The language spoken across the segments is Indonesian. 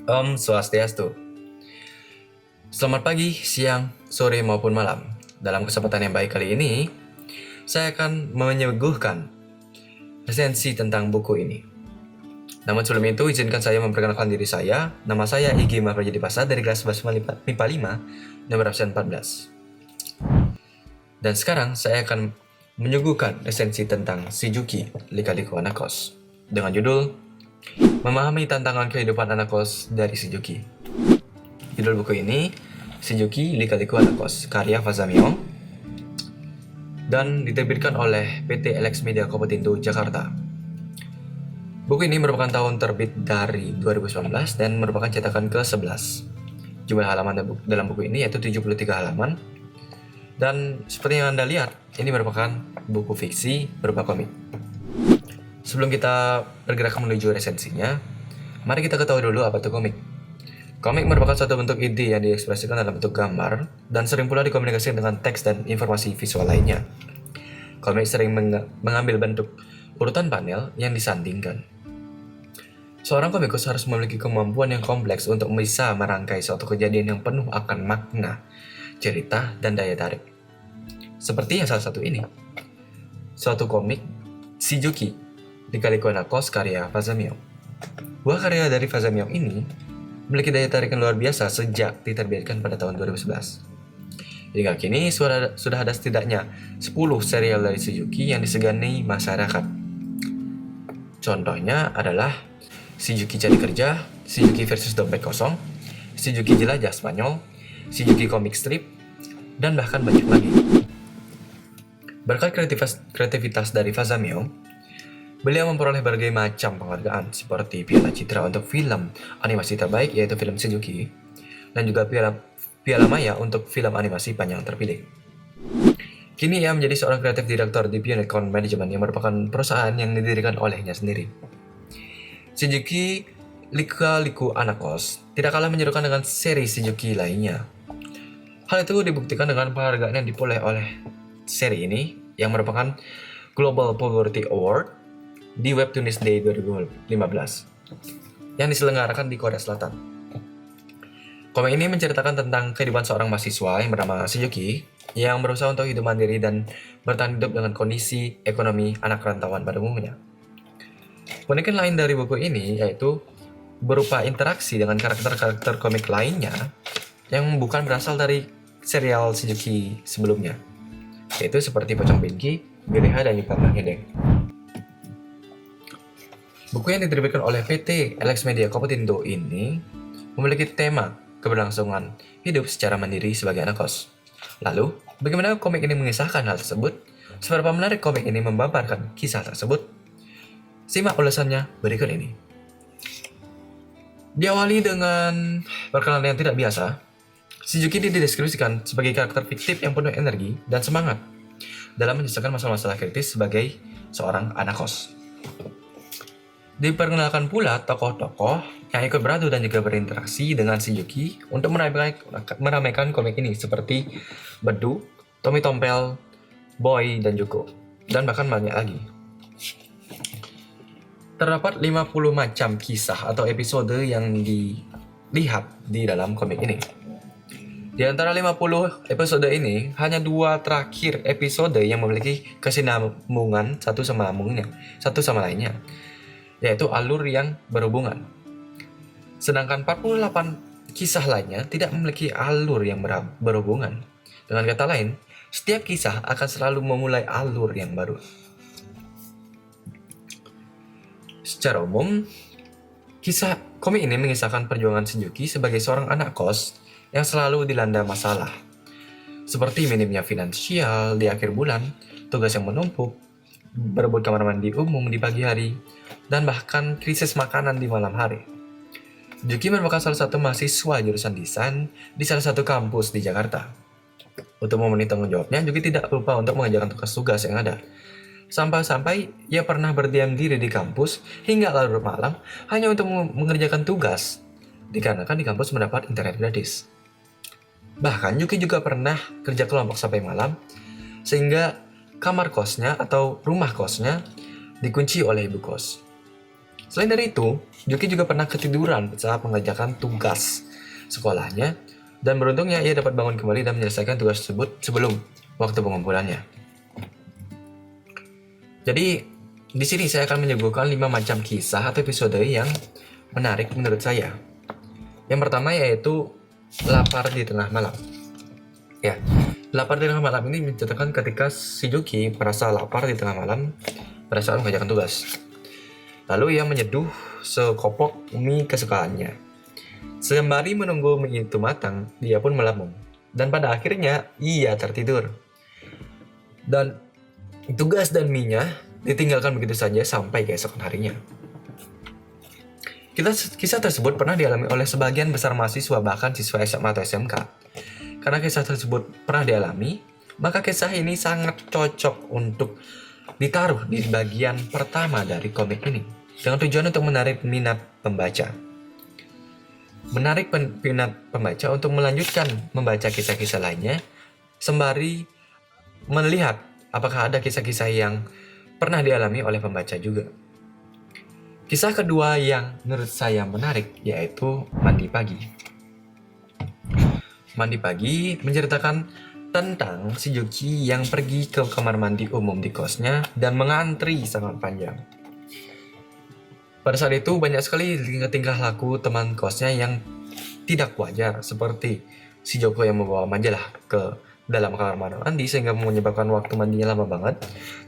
Om Swastiastu. Selamat pagi, siang, sore maupun malam. Dalam kesempatan yang baik kali ini, saya akan menyuguhkan resensi tentang buku ini. Namun sebelum itu, izinkan saya memperkenalkan diri saya. Nama saya Igi Mahprajadi Pasar dari kelas 11 MIPA 5, nomor absen 14. Dan sekarang saya akan menyuguhkan resensi tentang Shizuki Lika-Liku Anak Kos dengan judul Memahami Tantangan Kehidupan Anak Kos dari Shizuki. Judul buku ini Shizuki Lika-Liku Anak Kos, karya Fazamio, dan diterbitkan oleh PT Alex Media Komputindo Jakarta. Buku ini merupakan tahun terbit dari 2019 dan merupakan cetakan ke-11. Jumlah halaman dalam buku ini yaitu 73 halaman. Dan seperti yang Anda lihat, ini merupakan buku fiksi berupa komik. Sebelum kita bergerak menuju resensinya, mari kita ketahui dulu apa itu komik. Komik merupakan suatu bentuk ide yang diekspresikan dalam bentuk gambar dan sering pula dikomunikasikan dengan teks dan informasi visual lainnya. Komik sering mengambil bentuk urutan panel yang disandingkan. Seorang komikus harus memiliki kemampuan yang kompleks untuk bisa merangkai suatu kejadian yang penuh akan makna, cerita, dan daya tarik. Seperti yang salah satu ini. Suatu komik, Shizuki Lika-Liku Anak Kos, karya Fazamio. Buah karya dari Fazamio ini memiliki daya tarik yang luar biasa sejak diterbitkan pada tahun 2011. Hingga kini sudah ada setidaknya 10 serial dari Shizuki yang disegani masyarakat. Contohnya adalah Shizuki Cari Kerja, Shizuki versus Dompet Kosong, Shizuki Jelajah Spanyol, Shizuki Comic Strip, dan bahkan banyak lagi. Berkat kreativitas dari Fazamio, beliau memperoleh berbagai macam penghargaan seperti Piala Citra untuk film animasi terbaik yaitu film Shizuki, dan juga Piala Maya untuk film animasi panjang terpilih. Kini ia menjadi seorang kreatif direktur di Unicorn Management yang merupakan perusahaan yang didirikan olehnya sendiri. Shizuki Lika-Liku Anak Kos tidak kalah menyerukan dengan seri Shizuki lainnya. Hal itu dibuktikan dengan penghargaan yang diperoleh oleh seri ini yang merupakan Global Poverty Award di Webtoons Day 2015 yang diselenggarakan di Korea Selatan. Komik ini menceritakan tentang kehidupan seorang mahasiswa yang bernama Shizuki yang berusaha untuk hidup mandiri dan bertahan hidup dengan kondisi ekonomi anak rantauan pada umumnya. Keunikan lain dari buku ini yaitu berupa interaksi dengan karakter-karakter komik lainnya yang bukan berasal dari serial Shizuki sebelumnya, yaitu seperti Pocong Pinky, Bireha, dan juga Kang Hedeng. Buku yang diterbitkan oleh PT Alex Media Komputindo ini memiliki tema keberlangsungan hidup secara mandiri sebagai anak kos. Lalu, bagaimana komik ini mengisahkan hal tersebut? Seberapa menarik komik ini membabarkan kisah tersebut? Simak ulasannya berikut ini. Diawali dengan perkenalan yang tidak biasa, Shizuki dideskripsikan sebagai karakter fiktif yang penuh energi dan semangat dalam menyelesaikan masalah-masalah kritis sebagai seorang anak kos. Diperkenalkan pula tokoh-tokoh yang ikut beradu dan juga berinteraksi dengan Shizuki untuk meramaikan komik ini seperti Bedu, Tommy Tompel, Boy, dan Juko, dan bahkan banyak lagi. Terdapat 50 macam kisah atau episode yang dilihat di dalam komik ini. Di antara 50 episode ini, hanya 2 terakhir episode yang memiliki kesinambungan satu sama lainnya, yaitu alur yang berhubungan. Sedangkan 48 kisah lainnya tidak memiliki alur yang berhubungan. Dengan kata lain, setiap kisah akan selalu memulai alur yang baru. Secara umum, kisah komik ini mengisahkan perjuangan Shizuki sebagai seorang anak kos yang selalu dilanda masalah, seperti minimnya finansial di akhir bulan, tugas yang menumpuk, berebut kamar mandi umum di pagi hari, dan bahkan krisis makanan di malam hari. Shizuki merupakan salah satu mahasiswa jurusan desain di salah satu kampus di Jakarta. Untuk memenuhi tanggung jawabnya, Shizuki tidak lupa untuk mengerjakan tugas-tugas yang ada. Sampai-sampai ia pernah berdiam diri di kampus hingga larut malam hanya untuk mengerjakan tugas, dikarenakan di kampus mendapat internet gratis. Bahkan Yuki juga pernah kerja kelompok sampai malam, sehingga kamar kosnya atau rumah kosnya dikunci oleh ibu kos. Selain dari itu, Yuki juga pernah ketiduran saat mengerjakan tugas sekolahnya, dan beruntungnya ia dapat bangun kembali dan menyelesaikan tugas tersebut sebelum waktu pengumpulannya. Jadi, di sini saya akan menyuguhkan 5 macam kisah atau episode yang menarik menurut saya. Yang pertama yaitu lapar di tengah malam. Ya, lapar di tengah malam ini menceritakan ketika Shizuki merasa lapar di tengah malam pada saat mengerjakan tugas. Lalu ia menyeduh sekopok mie kesukaannya. Sembari menunggu mie itu matang, dia pun melamun. Dan pada akhirnya ia tertidur. Dan tugas dan mie-nya ditinggalkan begitu saja sampai keesokan harinya. Kisah tersebut pernah dialami oleh sebagian besar mahasiswa, bahkan siswa SMA atau SMK. Karena kisah tersebut pernah dialami, maka kisah ini sangat cocok untuk ditaruh di bagian pertama dari komik ini, dengan tujuan untuk menarik minat pembaca. Menarik minat pembaca untuk melanjutkan membaca kisah-kisah lainnya, sembari melihat apakah ada kisah-kisah yang pernah dialami oleh pembaca juga. Kisah kedua yang menurut saya menarik yaitu Mandi Pagi. Mandi Pagi menceritakan tentang Shizuki yang pergi ke kamar mandi umum di kosnya dan mengantri sangat panjang. Pada saat itu banyak sekali tingkah laku teman kosnya yang tidak wajar, seperti Shizuki yang membawa majalah ke dalam kamar mandi sehingga menyebabkan waktu mandinya lama banget,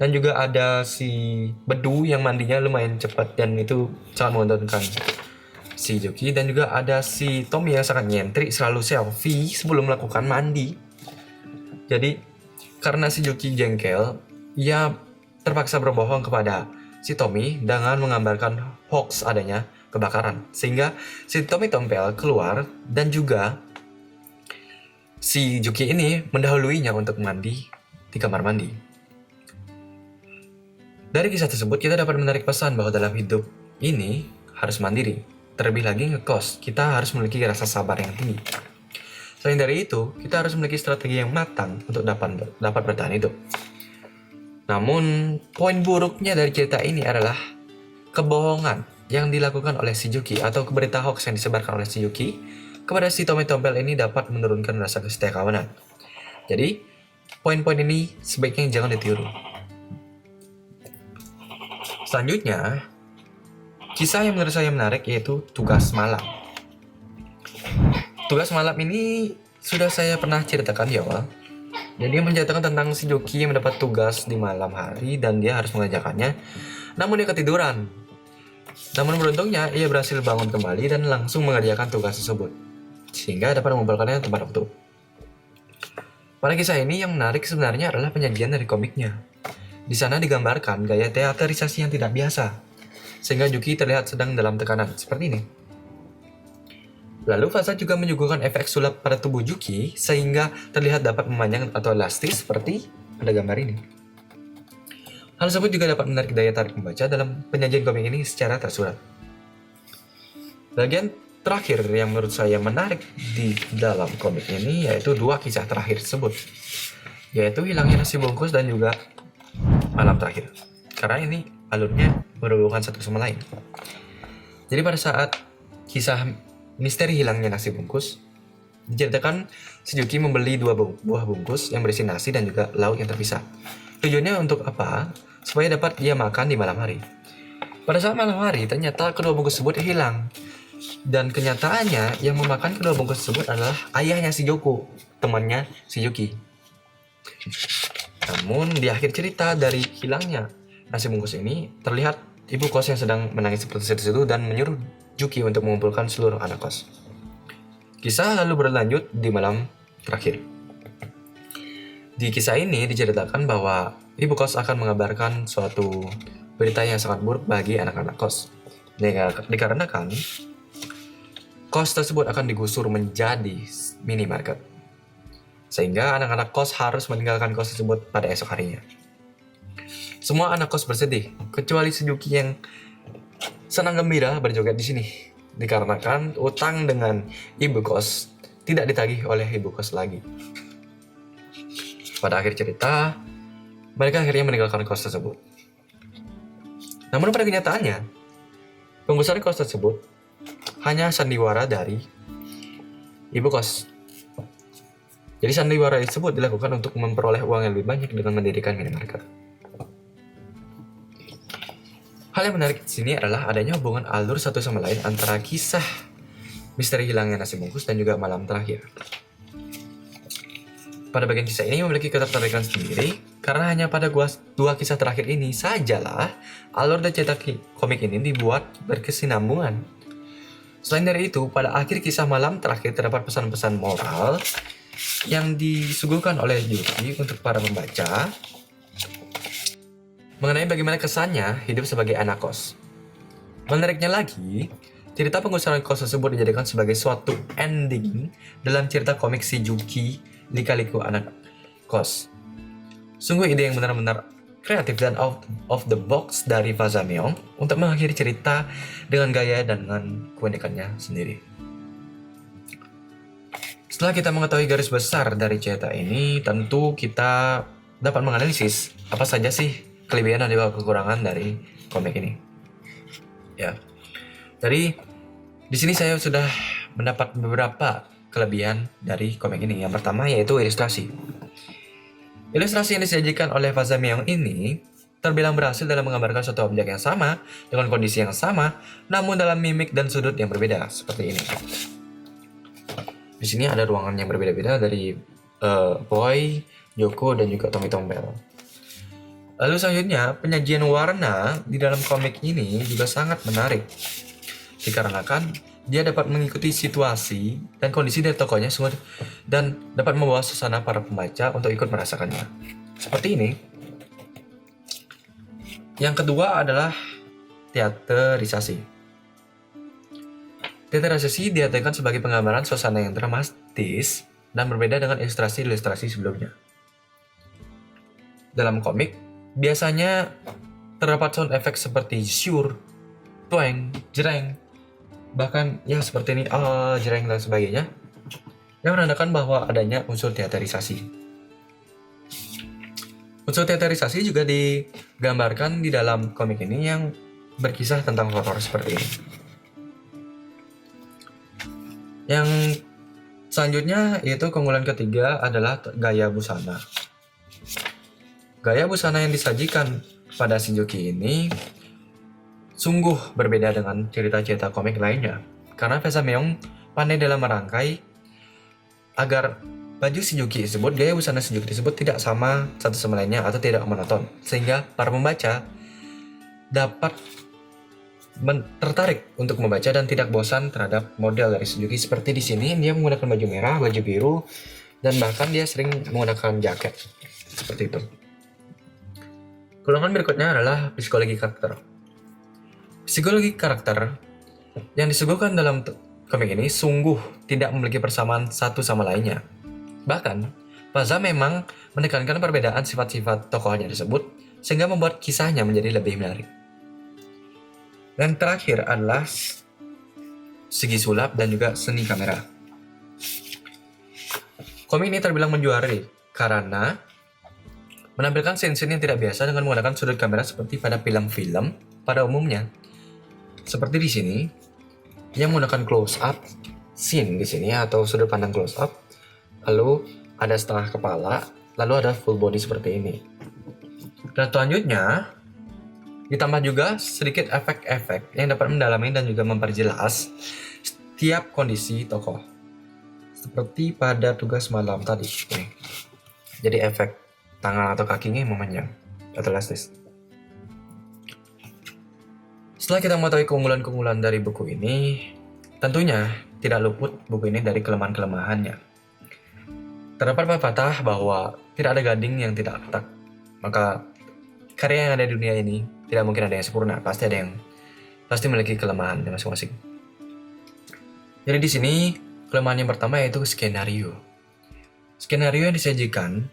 dan juga ada si Bedu yang mandinya lumayan cepat dan itu sangat menguntungkan Shizuki, dan juga ada si Tommy yang sangat nyentrik, selalu selfie sebelum melakukan mandi. Jadi karena Shizuki jengkel, ia terpaksa berbohong kepada si Tommy dengan menggambarkan hoax adanya kebakaran, sehingga si Tommy Tompel keluar dan juga si Juki ini mendahuluinya untuk mandi di kamar mandi. Dari kisah tersebut kita dapat menarik pesan bahwa dalam hidup ini harus mandiri. Terlebih lagi ngekos, kita harus memiliki rasa sabar yang tinggi. Selain dari itu, kita harus memiliki strategi yang matang untuk dapat bertahan hidup. Namun, poin buruknya dari cerita ini adalah kebohongan yang dilakukan oleh Shizuki atau berita hoax yang disebarkan oleh Shizuki kepada si Tommy Tompel ini dapat menurunkan rasa kesetia kawanan. Jadi, poin-poin ini sebaiknya jangan ditiru. Selanjutnya, kisah yang menurut saya menarik yaitu Tugas Malam. Tugas Malam ini sudah saya pernah ceritakan di awal. Jadi dia menceritakan tentang Shizuki yang mendapat tugas di malam hari dan dia harus mengerjakannya, namun dia ketiduran. Namun beruntungnya ia berhasil bangun kembali dan langsung mengerjakan tugas tersebut, sehingga dapat mengumpulkannya tepat waktu. Pada kisah ini yang menarik sebenarnya adalah penyajian dari komiknya. Di sana digambarkan gaya teaterisasi yang tidak biasa, sehingga Yuki terlihat sedang dalam tekanan seperti ini. Lalu Fasa juga menyuguhkan efek sulap pada tubuh Yuki sehingga terlihat dapat memanjang atau elastis seperti pada gambar ini. Hal tersebut juga dapat menarik daya tarik pembaca dalam penyajian komik ini secara tersurat. Bagian terakhir yang menurut saya menarik di dalam komik ini yaitu dua kisah terakhir tersebut, yaitu hilangnya nasi bungkus dan juga malam terakhir, karena ini alurnya berhubungan satu sama lain. Jadi pada saat kisah misteri hilangnya nasi bungkus, diceritakan Shizuki membeli dua buah bungkus yang berisi nasi dan juga lauk yang terpisah. Tujuannya untuk apa? Supaya dapat dia makan di malam hari. Pada saat malam hari, ternyata kedua bungkus tersebut hilang. Dan kenyataannya yang memakan kedua bungkus tersebut adalah ayahnya Shizuku, temannya Shizuki. Namun di akhir cerita dari hilangnya nasi bungkus ini, terlihat ibu kos yang sedang menangis seperti itu dan menyuruh Yuki untuk mengumpulkan seluruh anak kos. Kisah lalu berlanjut di malam terakhir. Di kisah ini diceritakan bahwa ibu kos akan mengabarkan suatu berita yang sangat buruk bagi anak-anak kos. Dikarenakan kos tersebut akan digusur menjadi minimarket, sehingga anak-anak kos harus meninggalkan kos tersebut pada esok harinya. Semua anak kos bersedih, kecuali Shizuki yang senang gembira berjoget di sini, dikarenakan utang dengan ibu kos tidak ditagih oleh ibu kos lagi. Pada akhir cerita, mereka akhirnya meninggalkan kos tersebut. Namun pada kenyataannya, Penggusuran kos tersebut hanya sandiwara dari ibu kos. Jadi sandiwara tersebut dilakukan untuk memperoleh uang yang lebih banyak dengan mendirikan minimarket. Hal yang menarik di sini adalah adanya hubungan alur satu sama lain antara kisah misteri hilangnya nasi bungkus dan juga malam terakhir. Pada bagian kisah ini memiliki ketertarikan sendiri karena hanya pada dua kisah terakhir ini sajalah alur dan cetak komik ini dibuat berkesinambungan. Selain dari itu, pada akhir kisah malam terakhir terdapat pesan-pesan moral yang disuguhkan oleh Yuki untuk para pembaca mengenai bagaimana kesannya hidup sebagai anak kos. Menariknya lagi, cerita penggusuran kos tersebut dijadikan sebagai suatu ending dalam cerita komik Shizuki Lika-Liku Anak Kos. Sungguh ide yang benar-benar kreatif dan out of the box dari Fazamiong untuk mengakhiri cerita dengan gaya dan dengan keunikannya sendiri. Setelah kita mengetahui garis besar dari cerita ini, tentu kita dapat menganalisis apa saja sih kelebihan dan juga kekurangan dari komik ini. Ya, dari di sini saya sudah mendapat beberapa kelebihan dari komik ini. Yang pertama yaitu ilustrasi. Ilustrasi yang disajikan oleh Fazamiong ini terbilang berhasil dalam menggambarkan suatu objek yang sama dengan kondisi yang sama, namun dalam mimik dan sudut yang berbeda, seperti ini. Di sini ada ruangan yang berbeda-beda dari Boy, Yoko, dan juga Tommy Tombel. Lalu selanjutnya, penyajian warna di dalam komik ini juga sangat menarik, dikarenakan dia dapat mengikuti situasi dan kondisi dari tokohnya dan dapat membawa suasana para pembaca untuk ikut merasakannya. Seperti ini. Yang kedua adalah teaterisasi. Teaterisasi diartikan sebagai penggambaran suasana yang dramatis dan berbeda dengan ilustrasi-ilustrasi sebelumnya. Dalam komik, biasanya terdapat sound effect seperti syur, twang, jreng, bahkan ya seperti ini, jreng dan sebagainya, yang menandakan bahwa adanya unsur teaterisasi. Unsur teaterisasi juga digambarkan di dalam komik ini yang berkisah tentang horor seperti ini. Yang selanjutnya yaitu keunggulan ketiga adalah gaya busana. Gaya busana yang disajikan pada Shizuki ini sungguh berbeda dengan cerita-cerita komik lainnya, karena Fazamiong pandai dalam merangkai agar baju Shizuki tersebut, gaya busana Shizuki tersebut tidak sama satu sama lainnya atau tidak monoton, sehingga para pembaca dapat tertarik untuk membaca dan tidak bosan terhadap model dari Shizuki. Seperti di sini dia menggunakan baju merah, baju biru, dan bahkan dia sering menggunakan jaket seperti itu. Golongan berikutnya adalah psikologi karakter. Psikologi karakter yang disuguhkan dalam komik ini sungguh tidak memiliki persamaan satu sama lainnya. Bahkan, Faza memang menekankan perbedaan sifat-sifat tokohnya tersebut sehingga membuat kisahnya menjadi lebih menarik. Dan terakhir adalah segi sulap dan juga seni kamera. Komik ini terbilang menjuarai karena menampilkan scene-scene yang tidak biasa dengan menggunakan sudut kamera seperti pada film-film pada umumnya. Seperti di sini, yang menggunakan close up scene di sini atau sudut pandang close up, lalu ada setengah kepala, lalu ada full body seperti ini. Dan selanjutnya, ditambah juga sedikit efek-efek yang dapat mendalami dan juga memperjelas setiap kondisi tokoh. Seperti pada tugas malam tadi. Jadi efek tangan atau kakinya memanjang atau elastis. Setelah kita mengetahui keunggulan-keunggulan dari buku ini, tentunya tidak luput buku ini dari kelemahan-kelemahannya. Terdapat pepatah bahwa tidak ada gading yang tidak retak. Maka karya yang ada di dunia ini tidak mungkin ada yang sempurna, pasti memiliki kelemahan masing-masing. Jadi di sini kelemahan yang pertama yaitu skenario. Skenario yang disajikan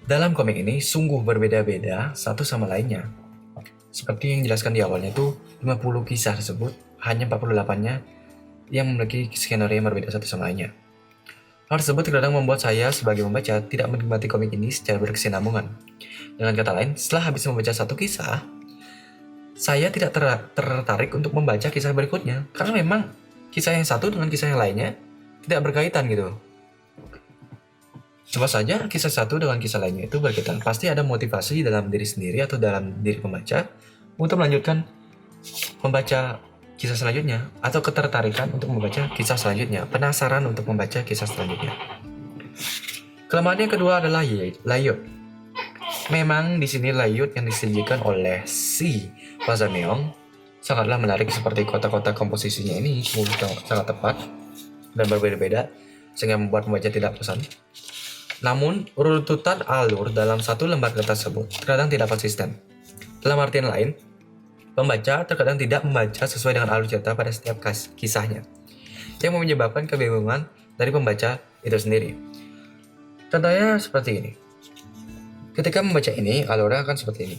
dalam komik ini sungguh berbeda-beda satu sama lainnya. Seperti yang dijelaskan di awalnya itu 50 kisah tersebut, hanya 48-nya yang memiliki skenario yang berbeda satu sama lainnya. Hal tersebut terkadang membuat saya sebagai pembaca tidak menikmati komik ini secara berkesinambungan. Dengan kata lain, setelah habis membaca satu kisah, saya tidak tertarik untuk membaca kisah berikutnya, karena memang kisah yang satu dengan kisah yang lainnya tidak berkaitan gitu. Coba saja kisah satu dengan kisah lainnya itu berkaitan. Pasti ada motivasi dalam diri sendiri atau dalam diri pembaca untuk melanjutkan membaca kisah selanjutnya, atau ketertarikan untuk membaca kisah selanjutnya, penasaran untuk membaca kisah selanjutnya. Kelemahan yang kedua adalah layout. Memang di sini layout yang disajikan oleh si Fazameong sangatlah menarik, seperti kota-kota komposisinya ini sangat tepat dan berbeda-beda sehingga membuat pembaca tidak bosan. Namun, urutan alur dalam satu lembar kertas tersebut terkadang tidak konsisten. Dalam artian lain, pembaca terkadang tidak membaca sesuai dengan alur cerita pada setiap kisahnya, yang menyebabkan kebingungan dari pembaca itu sendiri. Contohnya seperti ini. Ketika membaca ini, alurnya akan seperti ini.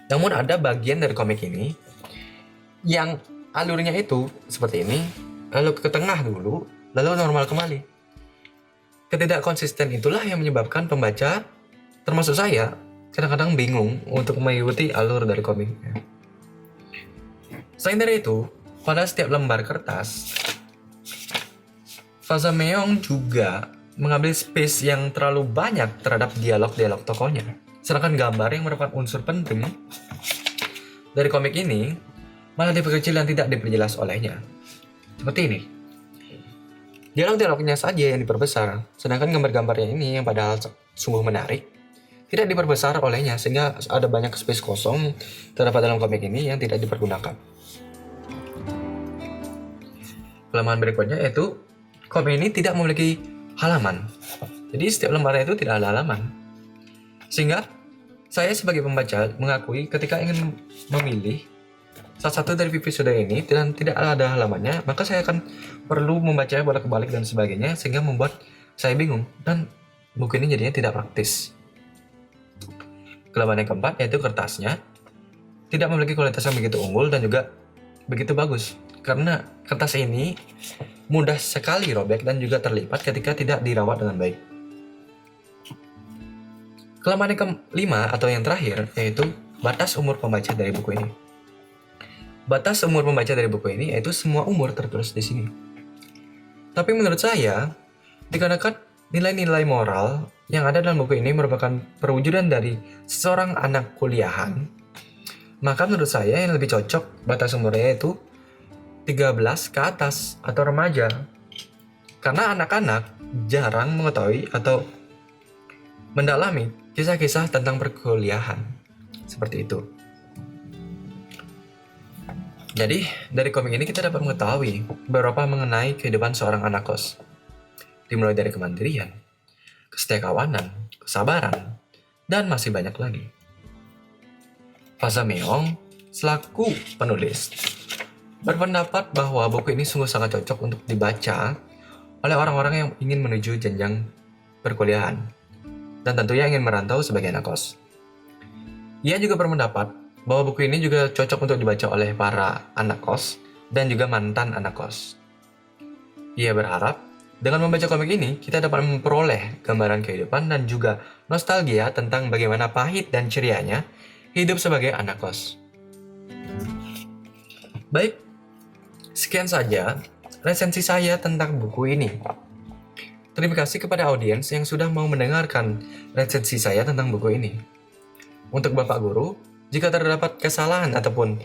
Namun ada bagian dari komik ini yang alurnya itu seperti ini, lalu ke tengah dulu, lalu normal kembali. Ketidakkonsisten itulah yang menyebabkan pembaca, termasuk saya, kadang-kadang bingung untuk mengikuti alur dari komiknya. Selain dari itu, pada setiap lembar kertas, Fazameong juga mengambil space yang terlalu banyak terhadap dialog-dialog tokohnya. Sedangkan gambar yang merupakan unsur penting dari komik ini malah diperkecil dan tidak diperjelas olehnya. Seperti ini. Dialog-dialognya saja yang diperbesar, sedangkan gambar-gambarnya ini yang padahal sungguh menarik tidak diperbesar olehnya, sehingga ada banyak space kosong terdapat dalam komik ini yang tidak dipergunakan. Kelemahan berikutnya yaitu komik ini tidak memiliki halaman. Jadi setiap lembarnya itu tidak ada halaman. Sehingga saya sebagai pembaca mengakui ketika ingin memilih salah satu dari episode ini dan tidak ada halamannya, maka saya akan perlu membaca bolak-balik dan sebagainya, sehingga membuat saya bingung dan buku ini jadinya tidak praktis. Kelemahan yang keempat yaitu kertasnya tidak memiliki kualitas yang begitu unggul dan juga begitu bagus, karena kertas ini mudah sekali robek dan juga terlipat ketika tidak dirawat dengan baik. Kelemahan yang kelima atau yang terakhir yaitu batas umur pembaca dari buku ini. Batas umur pembaca dari buku ini yaitu semua umur tertulis di sini. Tapi menurut saya, dikarenakan nilai-nilai moral yang ada dalam buku ini merupakan perwujudan dari seorang anak kuliahan, maka menurut saya yang lebih cocok batas umurnya yaitu 13 ke atas atau remaja. Karena anak-anak jarang mengetahui atau mendalami kisah-kisah tentang perkuliahan. Seperti itu. Jadi, dari komik ini kita dapat mengetahui beberapa mengenai kehidupan seorang anak kos. Dimulai dari kemandirian, kesetiakawanan, kesabaran, dan masih banyak lagi. Fazameong selaku penulis berpendapat bahwa buku ini sungguh sangat cocok untuk dibaca oleh orang-orang yang ingin menuju jenjang perkuliahan dan tentunya ingin merantau sebagai anak kos. Ia juga berpendapat bahwa buku ini juga cocok untuk dibaca oleh para anak kos dan juga mantan anak kos. Ia berharap dengan membaca komik ini kita dapat memperoleh gambaran kehidupan dan juga nostalgia tentang bagaimana pahit dan cerianya hidup sebagai anak kos. Baik, sekian saja resensi saya tentang buku ini. Terima kasih kepada audiens yang sudah mau mendengarkan resensi saya tentang buku ini. Untuk Bapak Guru, jika terdapat kesalahan ataupun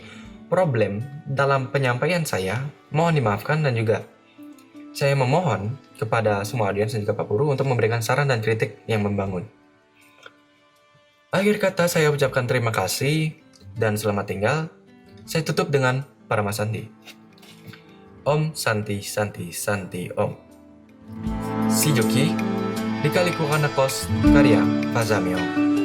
problem dalam penyampaian saya, mohon dimaafkan, dan juga saya memohon kepada semua audiens dan juga Pak Guru untuk memberikan saran dan kritik yang membangun. Akhir kata saya ucapkan terima kasih dan selamat tinggal. Saya tutup dengan Parama Santi. Om Santi Santi Santi Om. Shijuki, Lika-Liku Anak Kos, karya Fazameong.